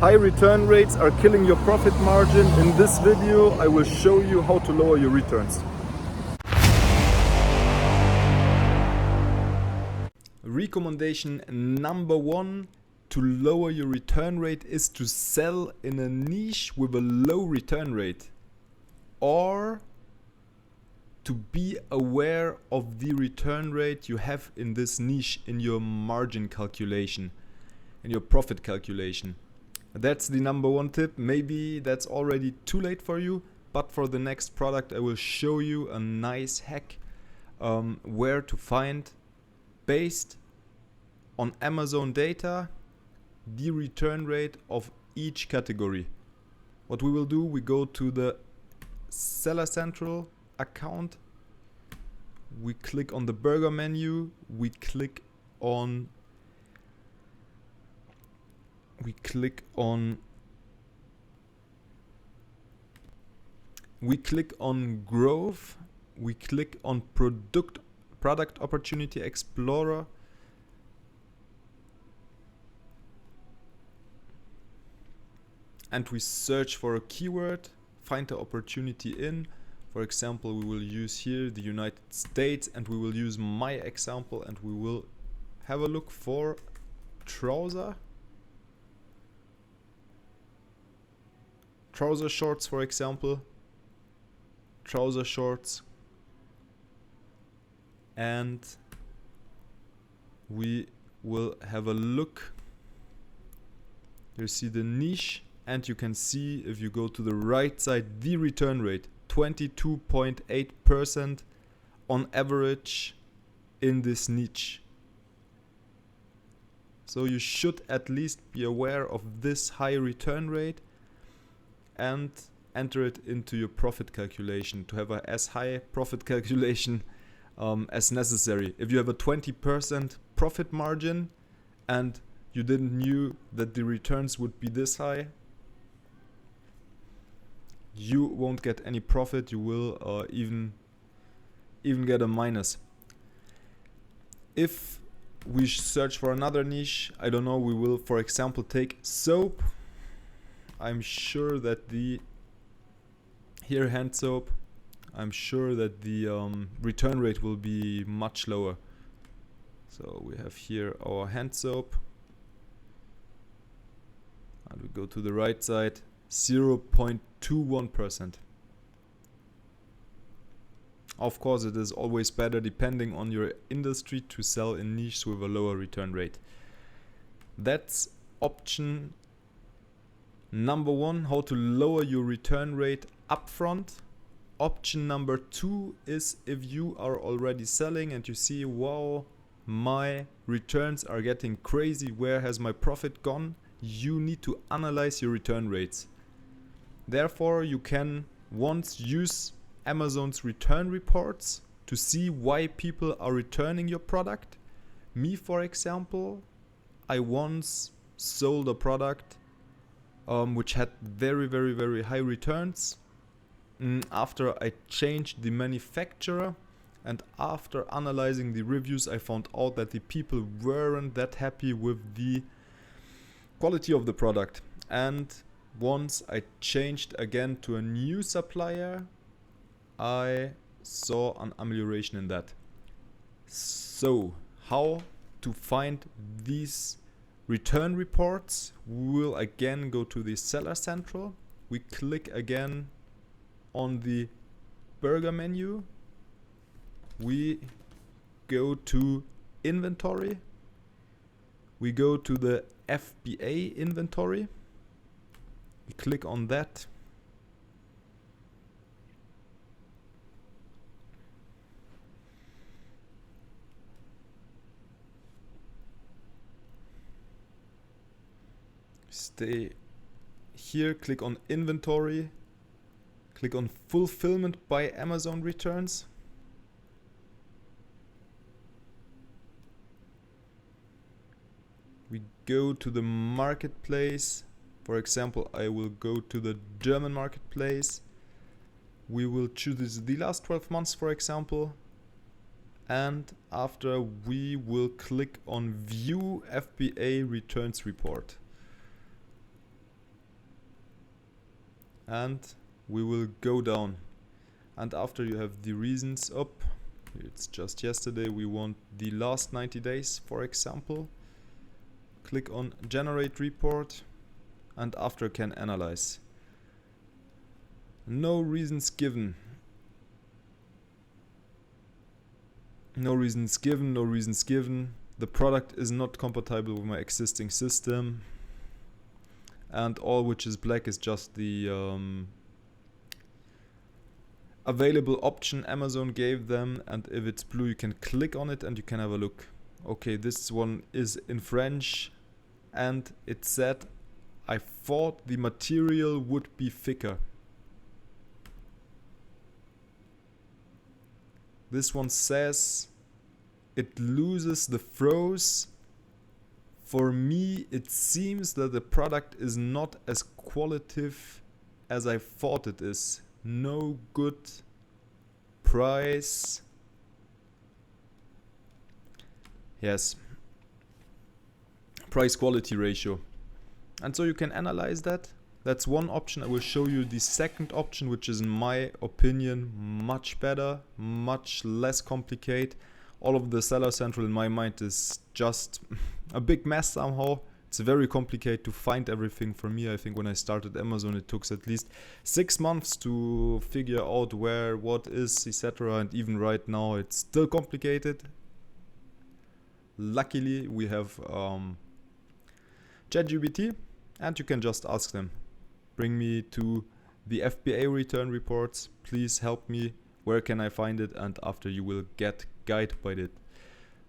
High return rates are killing your profit margin. In this video, I will show you how to lower your returns. Recommendation number one to lower your return rate is to sell in a niche with a low return rate, or to be aware of the return rate you have in this niche in your margin calculation, in your profit calculation. That's the number one tip. Maybe that's already too late for you, but for the next product I will show you a nice hack where to find, based on Amazon data, the return rate of each category. What we will do, we go to the Seller Central account, we click on the burger menu, we click on growth, we click on product opportunity explorer, and we search for a keyword, find the opportunity in. For example, we will use here the United States, and we will use my example, and we will have a look for trouser shorts, for example, trouser shorts, and we will have a look. You see the niche, and you can see, if you go to the right side, the return rate 22.8% on average in this niche. So you should at least be aware of this high return rate and enter it into your profit calculation to have a as high profit calculation as necessary. If you have a 20% profit margin and you didn't knew that the returns would be this high, you won't get any profit. You will even get a minus. If we search for another niche, I don't know, we will for example take soap. I'm sure that hand soap, I'm sure that the return rate will be much lower. So we have here our hand soap, and we go to the right side, 0.21%. Of course, it is always better, depending on your industry, to sell in niches with a lower return rate. That's option number one, how to lower your return rate upfront. Option number two is if you are already selling and you see, wow, my returns are getting crazy, where has my profit gone? You need to analyze your return rates. Therefore, you can once use Amazon's return reports to see why people are returning your product. Me, for example, I once sold a product which had very high returns. After I changed the manufacturer and after analyzing the reviews, I found out that the people weren't that happy with the quality of the product. And once I changed again to a new supplier, I saw an amelioration in that. So, how to find these return reports? We will again go to the Seller Central. We click again on the burger menu. We go to inventory. We go to the FBA inventory. We click on that. Stay here, click on inventory, click on fulfillment by Amazon returns. We go to the marketplace. For example, I will go to the German marketplace. We will choose the last 12 months, for example. And after, we will click on View FBA Returns Report. and we will go down. And after you have the reasons up, it's just yesterday, we want the last 90 days, for example. Click on generate report, and after can analyze. No reasons given. No reasons given, no reasons given. The product is not compatible with my existing system. And all which is black is just the available option Amazon gave them, and if it's blue you can click on it and you can have a look. Okay, this one is in French, and it said I thought the material would be thicker. This one says it loses the throws. For me it seems that the product is not as qualitative as I thought it is. No good price. Yes. Price quality ratio. And so you can analyze that. That's one option. I will show you the second option, which is in my opinion much better, much less complicated. All of the Seller Central in my mind is just a big mess somehow. It's very complicated to find everything. For me, I think when I started Amazon, it took at least 6 months to figure out where, what is, etc. And even right now, it's still complicated. Luckily, we have ChatGPT, and you can just ask them, bring me to the FBA return reports. Please help me. Where can I find it? And after you will get guided by it.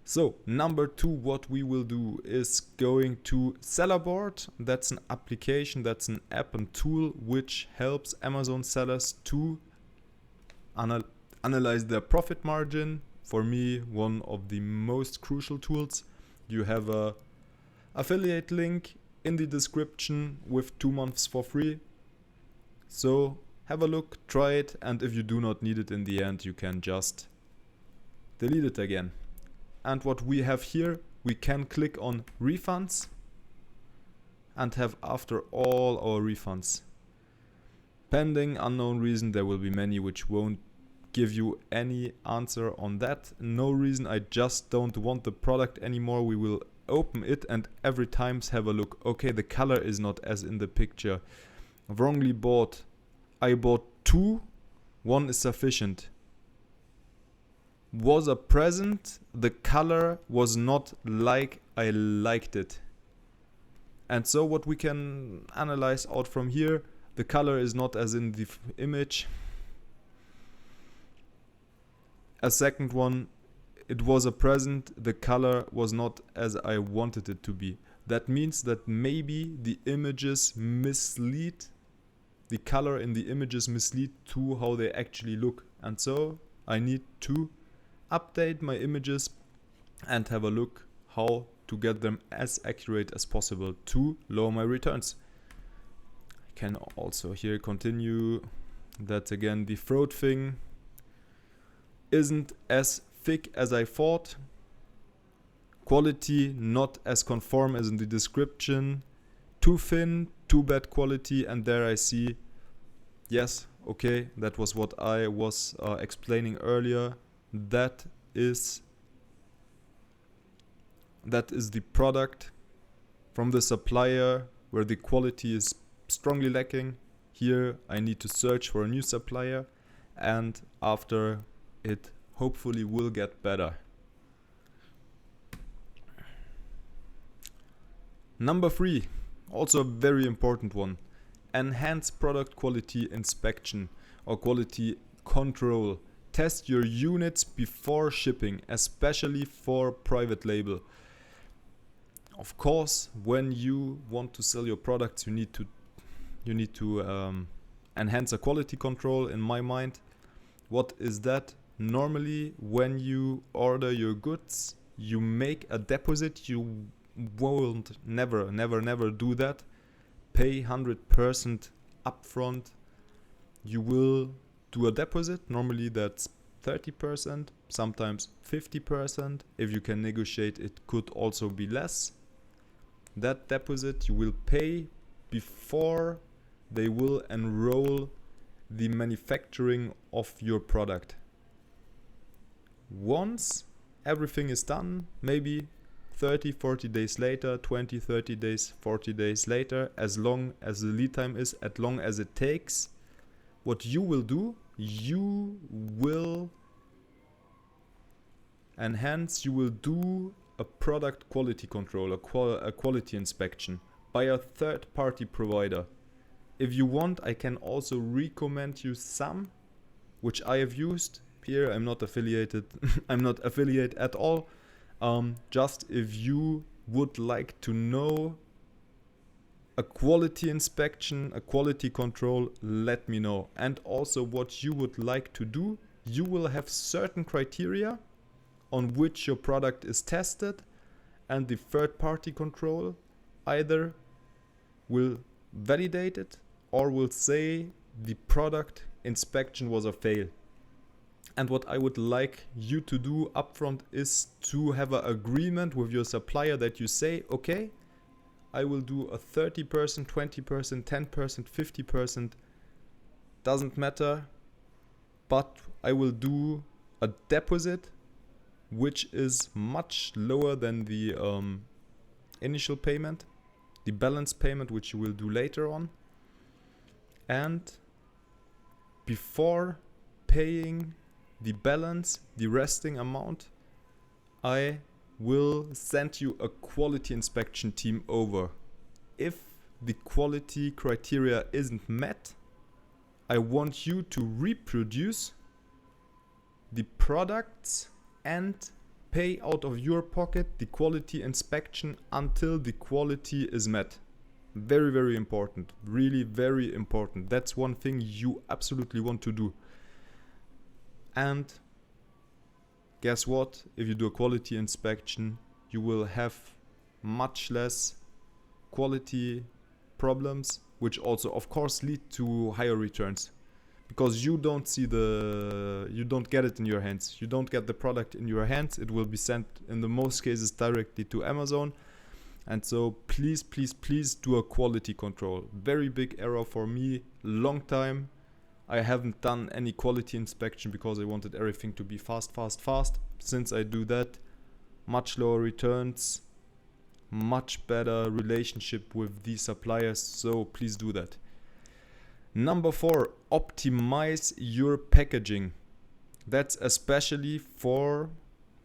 So number 2, what we will do is going to Sellerboard. That's an application, that's an app and tool which helps Amazon sellers to analyze their profit margin. For me, one of the most crucial tools. You have a affiliate link in the description with 2 months for free. So have a look, try it, and if you do not need it in the end, you can just delete it again. And what we have here, we can click on refunds and have after all our refunds. Pending unknown reason, there will be many which won't give you any answer on that. No reason, I just don't want the product anymore. We will open it and every time have a look. Okay, the color is not as in the picture. Wrongly bought. I bought 2, 1 is sufficient. Was a present, the color was not like I liked it. And so what we can analyze out from here, the color is not as in the image. A second one, it was a present, the color was not as I wanted it to be. That means that maybe the images mislead, the color in the images mislead to how they actually look. And so I need to update my images and have a look how to get them as accurate as possible to lower my returns. I can also here continue that again, the throat thing isn't as thick as I thought. Quality not as conform as in the description. Too thin, too bad quality, and there I see, yes, okay, that was what I was explaining earlier. That is the product from the supplier where the quality is strongly lacking. Here I need to search for a new supplier, and after it hopefully will get better. Number 3, also a very important one. Enhance product quality inspection or quality control. Test your units before shipping, especially for private label. Of course, when you want to sell your products, you need to enhance a quality control. In my mind, what is that? Normally, when you order your goods, you make a deposit. You won't never do that. Pay 100% upfront. You will do a deposit. Normally that's 30%, sometimes 50%. If you can negotiate, it could also be less. That deposit you will pay before they will enroll the manufacturing of your product. Once everything is done, maybe 30, 40 days later, 20, 30 days, 40 days later, as long as the lead time is, as long as it takes, what you will do, you will enhance, you will do a product quality control, a quality inspection by a third-party provider. If you want, I can also recommend you some, which I have used. Here, I'm not affiliated. I'm not affiliate at all. Just if you would like to know a quality inspection, a quality control, let me know. And also what you would like to do. You will have certain criteria on which your product is tested, and the third-party control either will validate it or will say the product inspection was a fail. And what I would like you to do upfront is to have an agreement with your supplier that you say, okay, I will do a 30%, 20%, 10%, 50%, doesn't matter, but I will do a deposit which is much lower than the initial payment, the balance payment, which you will do later on. And before paying the balance, the resting amount, I will send you a quality inspection team over. If the quality criteria isn't met, I want you to reproduce the products and pay out of your pocket the quality inspection until the quality is met. Very, very important. Really very important. That's one thing you absolutely want to do. And guess what? If you do a quality inspection, you will have much less quality problems, which also of course lead to higher returns. Because you don't get it in your hands. You don't get the product in your hands. It will be sent in the most cases directly to Amazon. And so please, please, please do a quality control. Very big error for me, long time. I haven't done any quality inspection because I wanted everything to be fast, fast, fast. Since I do that, much lower returns, much better relationship with the suppliers. So please do that. Number 4, optimize your packaging. That's especially for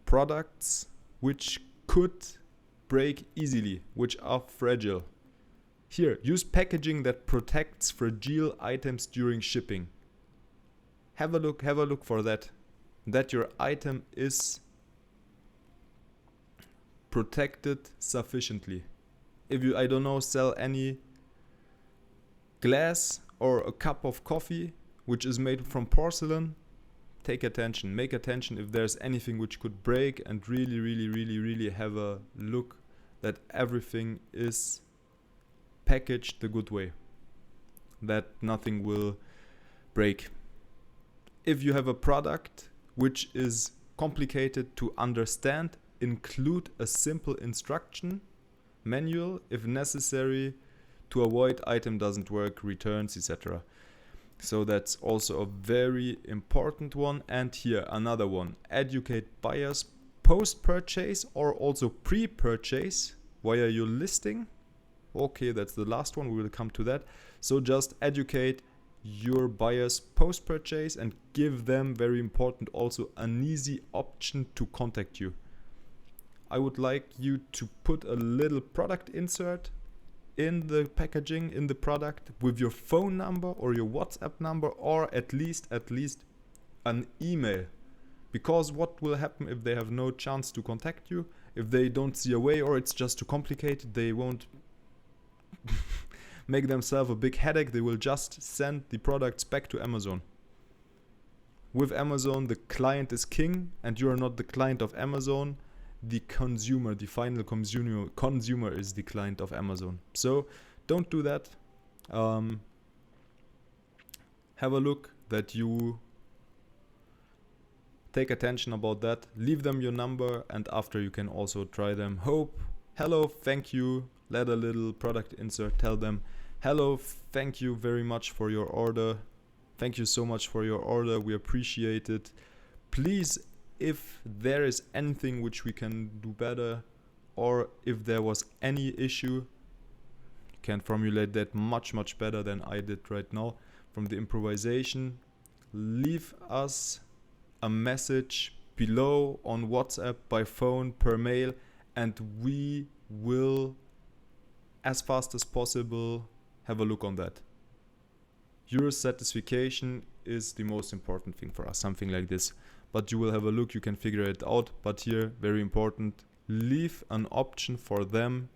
products which could break easily, which are fragile. Here, use packaging that protects fragile items during shipping. Have a look for that your item is protected sufficiently. If you, I don't know, sell any glass or a cup of coffee which is made from porcelain, make attention if there's anything which could break, and really have a look that everything is packaged the good way, that nothing will break. If you have a product which is complicated to understand, include a simple instruction manual if necessary to avoid item doesn't work, returns, etc. So that's also a very important one. And here another one, educate buyers post-purchase or also pre-purchase via your listing. Okay, that's the last one, we will come to that. So just educate your buyers post-purchase and give them, very important, also an easy option to contact you. I would like you to put a little product insert in the packaging, in the product, with your phone number or your WhatsApp number, or at least an email. Because what will happen if they have no chance to contact you, if they don't see a way, or it's just too complicated, they won't make themselves a big headache, they will just send the products back to Amazon. With Amazon, the client is king, and you are not the client of Amazon. The consumer, the final consumer is the client of Amazon. So don't do that. Have a look that you take attention about that. Leave them your number, and after you can also try them. Hello, thank you. Let a little product insert. Tell them, hello, thank you very much for your order. Thank you so much for your order. We appreciate it. Please, if there is anything which we can do better, or if there was any issue, you can formulate that much better than I did right now from the improvisation. Leave us a message below on WhatsApp, by phone, per mail, and we will, as fast as possible, have a look on that. Your satisfaction is the most important thing for us, something like this. But you will have a look, you can figure it out. But here, very important, leave an option for them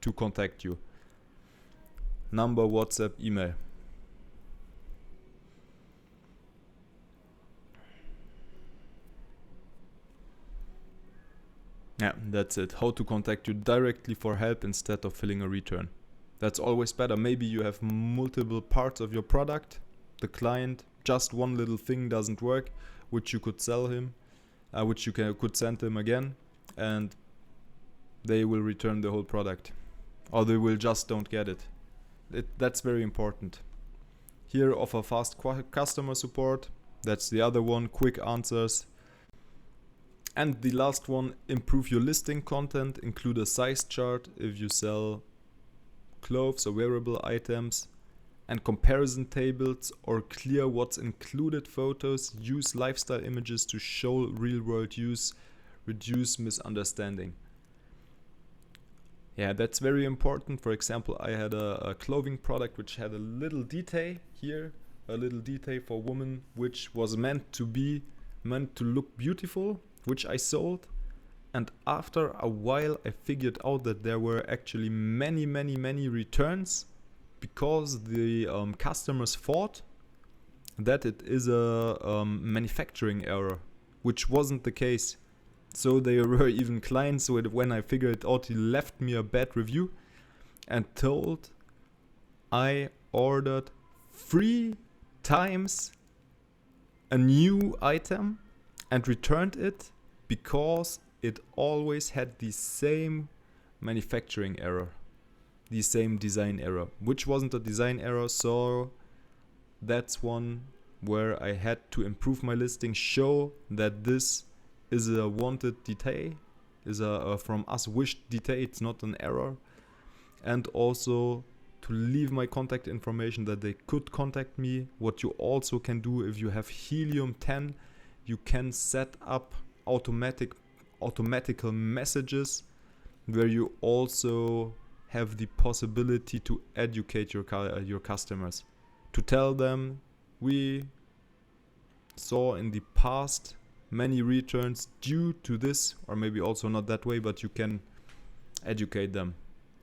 to contact you. Number, WhatsApp, email. Yeah, that's it. How to contact you directly for help instead of filling a return. That's always better. Maybe you have multiple parts of your product. The client, just one little thing doesn't work, which you could sell him, which you could send him again, and they will return the whole product. Or they will just don't get it. That's very important. Here, offer fast customer support. That's the other one, quick answers. And the last one, improve your listing content. Include a size chart if you sell clothes or wearable items, and comparison tables or clear what's included photos. Use lifestyle images to show real world use, reduce misunderstanding. Yeah, that's very important. For example, I had a clothing product which had a little detail here, a little detail for women, which was meant to look beautiful, which I sold. And after a while I figured out that there were actually many returns, because the customers thought that it is a manufacturing error, which wasn't the case. So they were even clients. So when I figured it out, he left me a bad review and told I ordered 3 times a new item and returned it because it always had the same manufacturing error, the same design error, which wasn't a design error. So that's one where I had to improve my listing, show that this is a wanted detail, is a from us wished detail, it's not an error. And also to leave my contact information that they could contact me. What you also can do, if you have Helium 10, you can set up automatical messages where you also have the possibility to educate your customers, to tell them we saw in the past many returns due to this, or maybe also not that way, but you can educate them.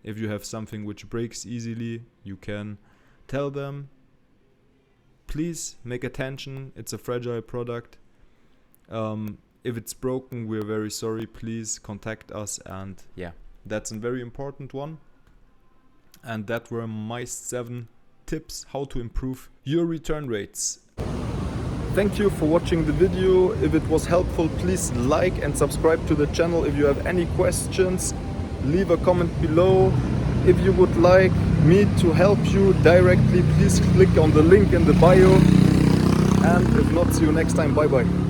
If you have something which breaks easily, you can tell them, please make attention, it's a fragile product. If it's broken, we're very sorry, please contact us. And yeah, that's a very important one. And that were my 7 tips how to improve your return rates. Thank you for watching the video. If it was helpful, please like and subscribe to the channel. If you have any questions, leave a comment below. If you would like me to help you directly, please click on the link in the bio. And if not, see you next time. Bye bye.